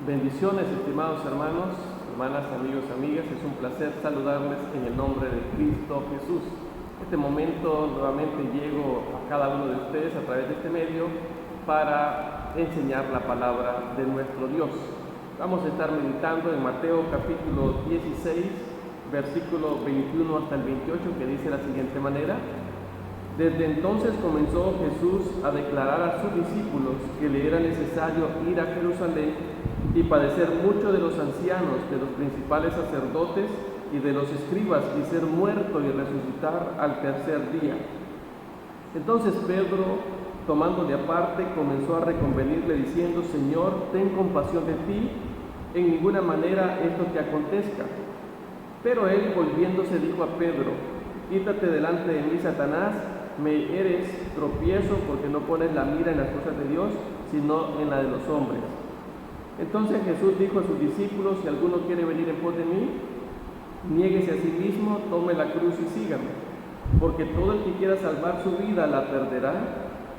Bendiciones, estimados hermanos, hermanas, amigos, amigas. Es un placer saludarles en el nombre de Cristo Jesús. En este momento nuevamente llego a cada uno de ustedes a través de este medio para enseñar la palabra de nuestro Dios. Vamos a estar meditando en Mateo capítulo 16, versículo 21 hasta el 28, que dice de la siguiente manera: Desde entonces comenzó Jesús a declarar a sus discípulos que le era necesario ir a Jerusalén y padecer mucho de los ancianos, de los principales sacerdotes y de los escribas, y ser muerto y resucitar al tercer día. Entonces Pedro, tomándole aparte, comenzó a reconvenirle diciendo: Señor, ten compasión de ti, en ninguna manera esto te acontezca. Pero él, volviéndose, dijo a Pedro: Quítate delante de mí, Satanás, me eres tropiezo, porque no pones la mira en las cosas de Dios, sino en la de los hombres. Entonces Jesús dijo a sus discípulos: Si alguno quiere venir en pos de mí, niéguese a sí mismo, tome la cruz y sígame. Porque todo el que quiera salvar su vida la perderá,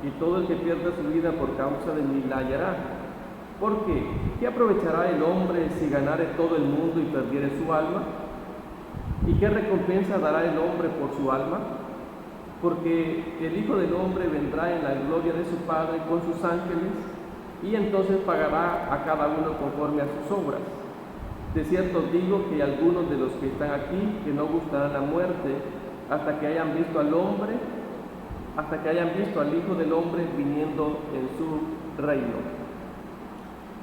y todo el que pierda su vida por causa de mí la hallará. Porque ¿qué aprovechará el hombre si ganare todo el mundo y perdiere su alma? ¿Y qué recompensa dará el hombre por su alma? Porque el Hijo del Hombre vendrá en la gloria de su Padre con sus ángeles, y entonces pagará a cada uno conforme a sus obras. De cierto digo que algunos de los que están aquí que no gustarán la muerte hasta que hayan visto al hombre, hasta que hayan visto al Hijo del Hombre viniendo en su reino.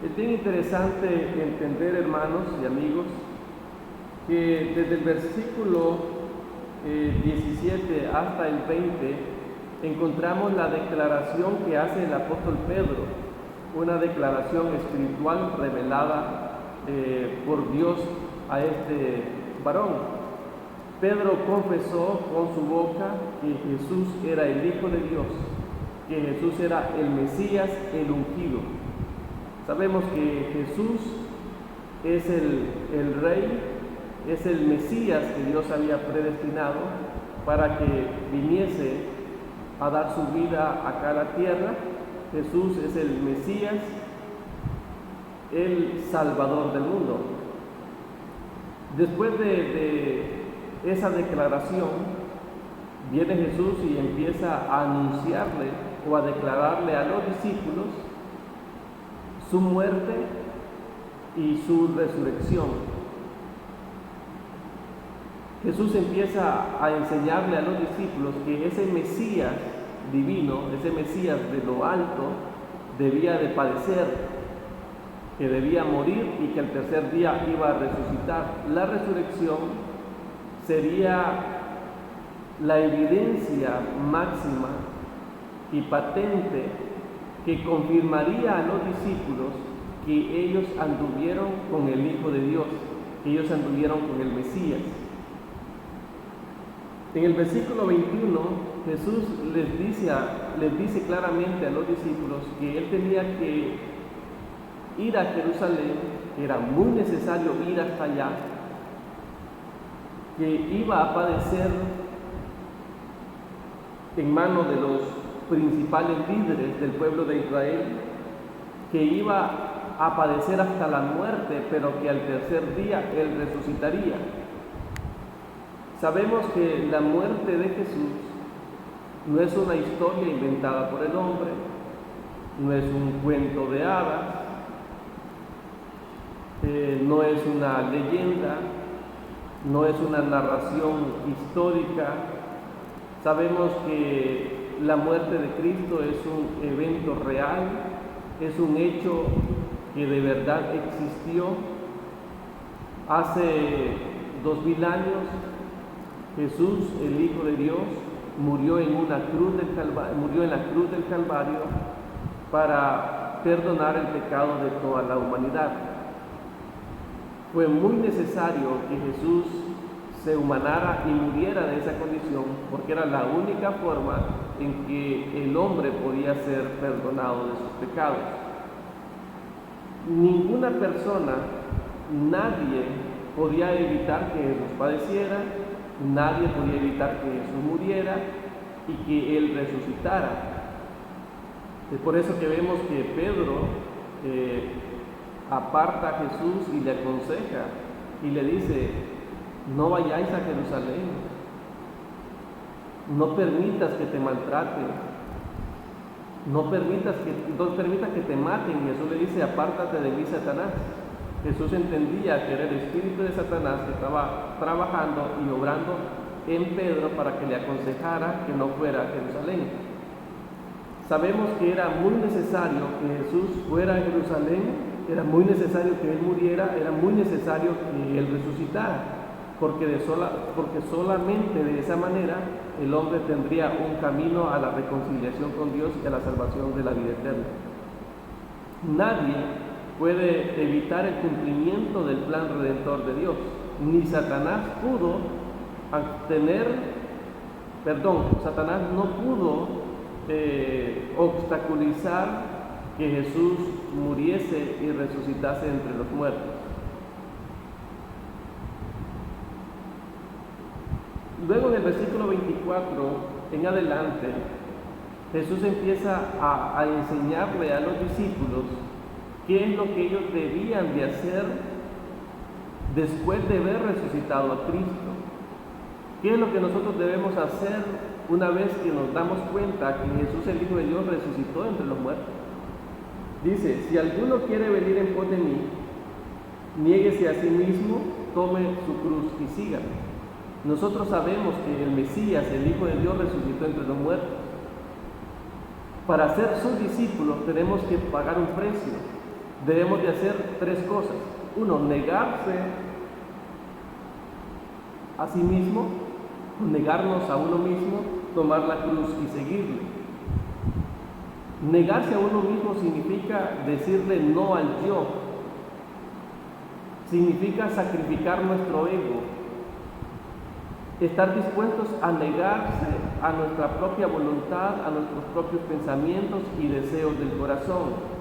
Es bien interesante entender, hermanos y amigos, que desde el versículo 17 hasta el 20 encontramos la declaración que hace el apóstol Pedro, una declaración espiritual revelada por Dios a este varón. Pedro confesó con su boca que Jesús era el Hijo de Dios, que Jesús era el Mesías, el ungido. Sabemos que Jesús es el Rey, es el Mesías que Dios había predestinado para que viniese a dar su vida acá a la tierra. Jesús es el Mesías, el Salvador del mundo. Después de esa declaración, viene Jesús y empieza a anunciarle o a declararle a los discípulos su muerte y su resurrección. Jesús empieza a enseñarle a los discípulos que ese Mesías divino, ese Mesías de lo alto, debía de padecer, que debía morir y que al tercer día iba a resucitar. La resurrección sería la evidencia máxima y patente que confirmaría a los discípulos que ellos anduvieron con el Hijo de Dios, que ellos anduvieron con el Mesías. En el versículo 21, Jesús les dice claramente a los discípulos que él tenía que ir a Jerusalén, que era muy necesario ir hasta allá, que iba a padecer en manos de los principales líderes del pueblo de Israel, que iba a padecer hasta la muerte, pero que al tercer día él resucitaría. Sabemos que la muerte de Jesús no es una historia inventada por el hombre, no es un cuento de hadas, no es una leyenda, no es una narración histórica. Sabemos que la muerte de Cristo es un evento real, es un hecho que de verdad existió. Hace 2000 años, Jesús, el Hijo de Dios, murió en la cruz del Calvario para perdonar el pecado de toda la humanidad. Fue muy necesario que Jesús se humanara y muriera de esa condición, porque era la única forma en que el hombre podía ser perdonado de sus pecados. Ninguna persona, nadie podía evitar que Jesús padeciera, nadie podía evitar que Jesús muriera y que Él resucitara. Es por eso que vemos que Pedro aparta a Jesús y le aconseja y le dice: no vayáis a Jerusalén, no permitas que te maltraten, no permitas que te maten. Y Jesús le dice: apártate de mí, Satanás. Jesús entendía que era el espíritu de Satanás que estaba trabajando y obrando en Pedro para que le aconsejara que no fuera a Jerusalén. Sabemos que era muy necesario que Jesús fuera a Jerusalén, era muy necesario que Él muriera, era muy necesario que Él resucitara, porque solamente de esa manera el hombre tendría un camino a la reconciliación con Dios y a la salvación de la vida eterna. Nadie puede evitar el cumplimiento del plan redentor de Dios, ni Satanás Satanás no pudo obstaculizar que Jesús muriese y resucitase entre los muertos. Luego en el versículo 24 en adelante, Jesús empieza a enseñarle a los discípulos qué es lo que ellos debían de hacer después de haber resucitado a Cristo. ¿Qué es lo que nosotros debemos hacer una vez que nos damos cuenta que Jesús, el Hijo de Dios, resucitó entre los muertos? Dice: si alguno quiere venir en pos de mí, niéguese a sí mismo, tome su cruz y sígame. Nosotros sabemos que el Mesías, el Hijo de Dios, resucitó entre los muertos. Para ser sus discípulos tenemos que pagar un precio. Debemos de hacer tres cosas. Uno, negarse a sí mismo, negarnos a uno mismo, tomar la cruz y seguirle. Negarse a uno mismo significa decirle no al yo, significa sacrificar nuestro ego, estar dispuestos a negarse a nuestra propia voluntad, a nuestros propios pensamientos y deseos del corazón.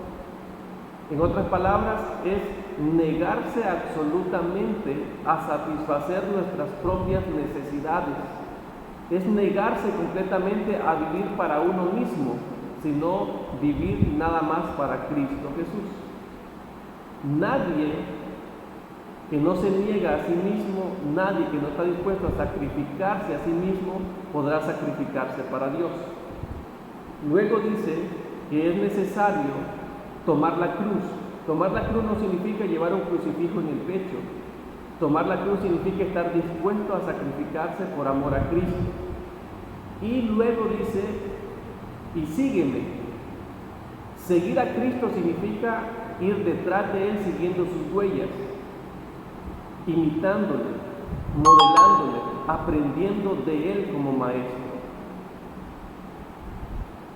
En otras palabras, es negarse absolutamente a satisfacer nuestras propias necesidades, es negarse completamente a vivir para uno mismo, sino vivir nada más para Cristo Jesús. Nadie que no se niega a sí mismo, nadie que no está dispuesto a sacrificarse a sí mismo, podrá sacrificarse para Dios. Luego dice que es necesario tomar la cruz. Tomar la cruz no significa llevar un crucifijo en el pecho. Tomar la cruz significa estar dispuesto a sacrificarse por amor a Cristo. Y luego dice: y sígueme. Seguir a Cristo significa ir detrás de Él siguiendo sus huellas, imitándole, modelándole, aprendiendo de Él como maestro.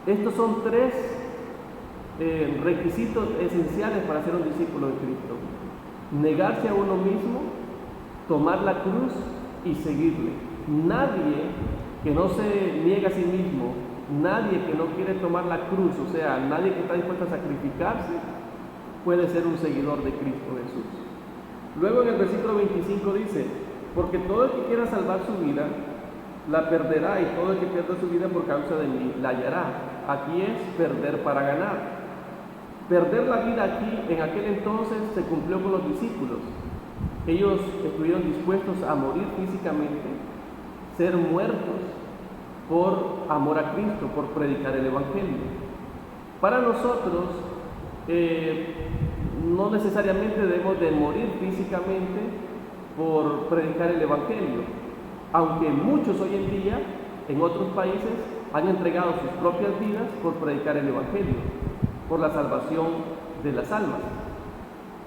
Estos son tres requisitos esenciales para ser un discípulo de Cristo: negarse a uno mismo, tomar la cruz y seguirle. Nadie que no se niega a sí mismo, nadie que no quiere tomar la cruz, o sea, nadie que está dispuesto a sacrificarse, puede ser un seguidor de Cristo Jesús. Luego en el versículo 25 dice: porque todo el que quiera salvar su vida, la perderá, y todo el que pierda su vida por causa de mí, la hallará. Aquí es perder para ganar. Perder la vida aquí, en aquel entonces, se cumplió con los discípulos. Ellos estuvieron dispuestos a morir físicamente, ser muertos por amor a Cristo, por predicar el Evangelio. Para nosotros, no necesariamente debemos de morir físicamente por predicar el Evangelio, aunque muchos hoy en día, en otros países, han entregado sus propias vidas por predicar el Evangelio, por la salvación de las almas.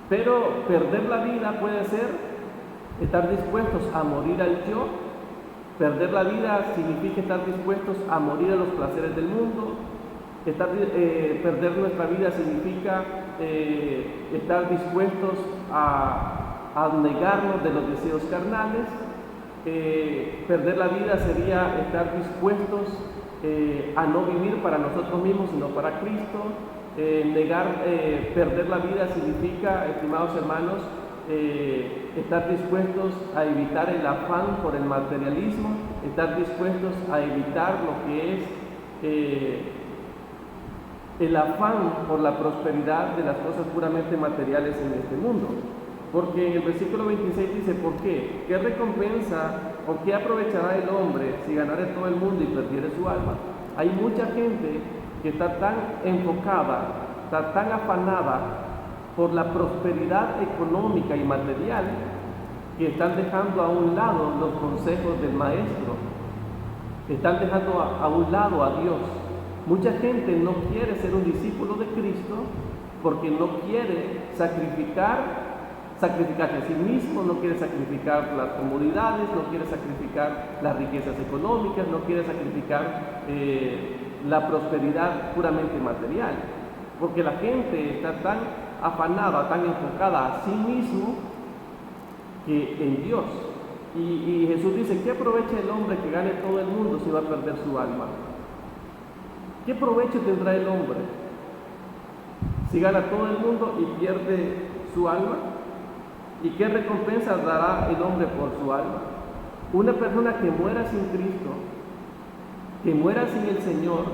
Pero perder la vida puede ser estar dispuestos a morir al yo. Perder la vida significa estar dispuestos a morir a los placeres del mundo. Perder nuestra vida significa estar dispuestos a negarnos de los deseos carnales. Perder la vida sería estar dispuestos a no vivir para nosotros mismos, sino para Cristo. Perder la vida significa, estimados hermanos, estar dispuestos a evitar el afán por el materialismo, estar dispuestos a evitar lo que es el afán por la prosperidad de las cosas puramente materiales en este mundo. Porque en el versículo 26 dice, ¿por qué? ¿Qué recompensa o qué aprovechará el hombre si ganare todo el mundo y perdiere su alma? Hay mucha gente que está tan enfocada, está tan afanada por la prosperidad económica y material, que están dejando a un lado los consejos del Maestro, están dejando a un lado a Dios. Mucha gente no quiere ser un discípulo de Cristo porque no quiere sacrificarse a sí mismo, no quiere sacrificar las comodidades, no quiere sacrificar las riquezas económicas, no quiere sacrificar la prosperidad puramente material, porque la gente está tan afanada, tan enfocada a sí mismo que en Dios. Y Jesús dice, ¿qué aprovecha el hombre que gane todo el mundo si va a perder su alma? ¿Qué provecho tendrá el hombre si gana todo el mundo y pierde su alma? ¿Y qué recompensa dará el hombre por su alma? Una persona que muera sin Cristo, que muera sin el Señor,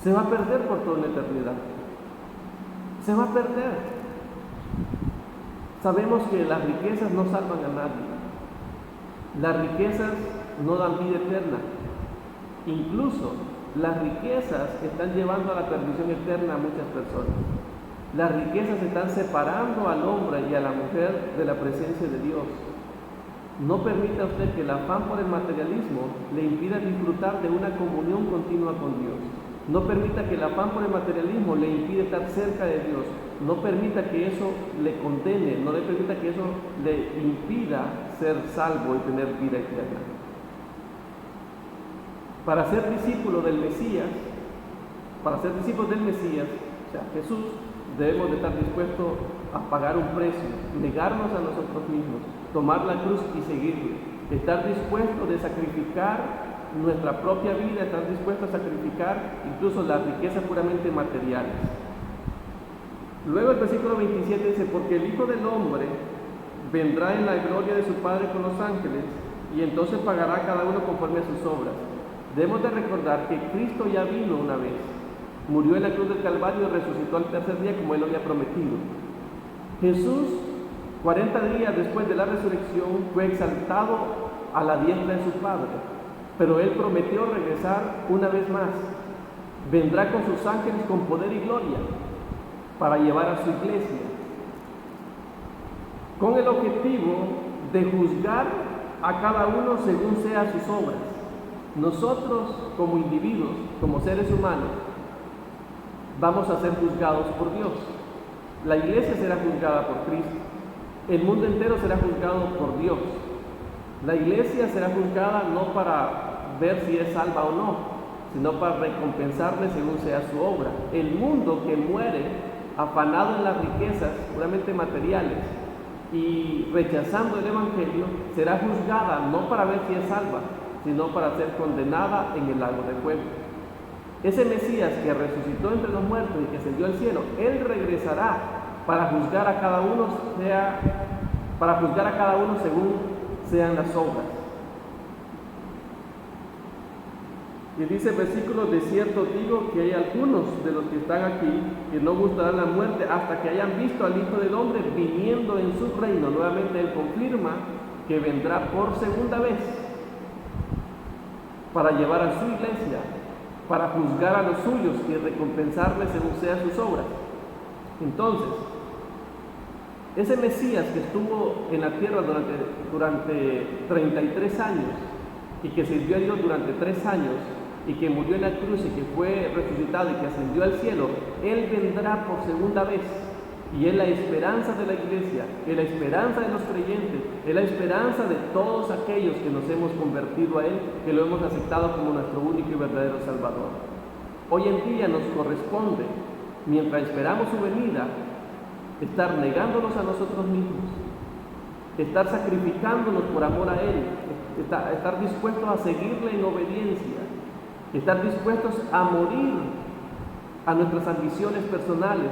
se va a perder por toda la eternidad. Se va a perder. Sabemos que las riquezas no salvan a nadie. Las riquezas no dan vida eterna. Incluso las riquezas están llevando a la perdición eterna a muchas personas. Las riquezas están separando al hombre y a la mujer de la presencia de Dios. No permita usted que el afán por el materialismo le impida disfrutar de una comunión continua con Dios. No permita que el afán por el materialismo le impida estar cerca de Dios. No permita que eso le condene, no le permita que eso le impida ser salvo y tener vida eterna. Para ser discípulo del Mesías, o sea, Jesús, debemos de estar dispuestos a pagar un precio, negarnos a nosotros mismos, tomar la cruz y seguirle, estar dispuestos de sacrificar nuestra propia vida, estar dispuestos a sacrificar incluso las riquezas puramente materiales. Luego el versículo 27 dice, porque el Hijo del Hombre vendrá en la gloria de su Padre con los ángeles, y entonces pagará a cada uno conforme a sus obras. Debemos de recordar que Cristo ya vino una vez, murió en la cruz del Calvario y resucitó al tercer día como Él lo había prometido. Jesús, 40 días después de la resurrección, fue exaltado a la diestra de su Padre, pero Él prometió regresar una vez más. Vendrá con sus ángeles con poder y gloria para llevar a su iglesia, con el objetivo de juzgar a cada uno según sean sus obras. Nosotros como individuos, como seres humanos, vamos a ser juzgados por Dios. La iglesia será juzgada por Cristo. El mundo entero será juzgado por Dios. La iglesia será juzgada no para ver si es salva o no, sino para recompensarle según sea su obra. El mundo que muere afanado en las riquezas puramente materiales y rechazando el Evangelio, será juzgada no para ver si es salva, sino para ser condenada en el lago de fuego. Ese Mesías que resucitó entre los muertos y que ascendió al cielo, Él regresará para juzgar a cada uno, según sean las obras. Y dice el versículo, de cierto digo que hay algunos de los que están aquí que no gustarán la muerte hasta que hayan visto al Hijo del Hombre viniendo en su reino. Nuevamente Él confirma que vendrá por segunda vez para llevar a su iglesia, para juzgar a los suyos y recompensarles según sean sus obras. Entonces, ese Mesías que estuvo en la tierra durante 33 años y que sirvió a Dios durante 3 años y que murió en la cruz y que fue resucitado y que ascendió al cielo, Él vendrá por segunda vez. Y es la esperanza de la iglesia, es la esperanza de los creyentes, es la esperanza de todos aquellos que nos hemos convertido a Él, que lo hemos aceptado como nuestro único y verdadero Salvador. Hoy en día nos corresponde, mientras esperamos su venida, estar negándonos a nosotros mismos, estar sacrificándonos por amor a Él, estar dispuestos a seguirle en obediencia, estar dispuestos a morir a nuestras ambiciones personales,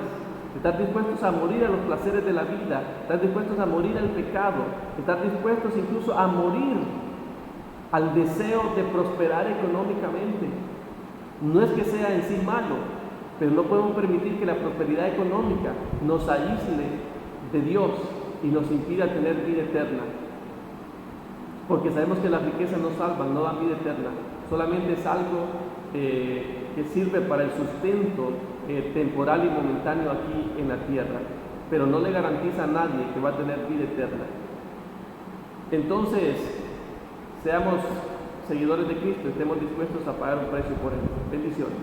estar dispuestos a morir a los placeres de la vida, estar dispuestos a morir al pecado, estar dispuestos incluso a morir al deseo de prosperar económicamente. No es que sea en sí malo, pero no podemos permitir que la prosperidad económica nos aísle de Dios y nos impida tener vida eterna, porque sabemos que las riquezas no salvan, no dan vida eterna, solamente es algo que sirve para el sustento temporal y momentáneo aquí en la tierra, pero no le garantiza a nadie que va a tener vida eterna. Entonces, seamos seguidores de Cristo, estemos dispuestos a pagar un precio por Él. Bendiciones.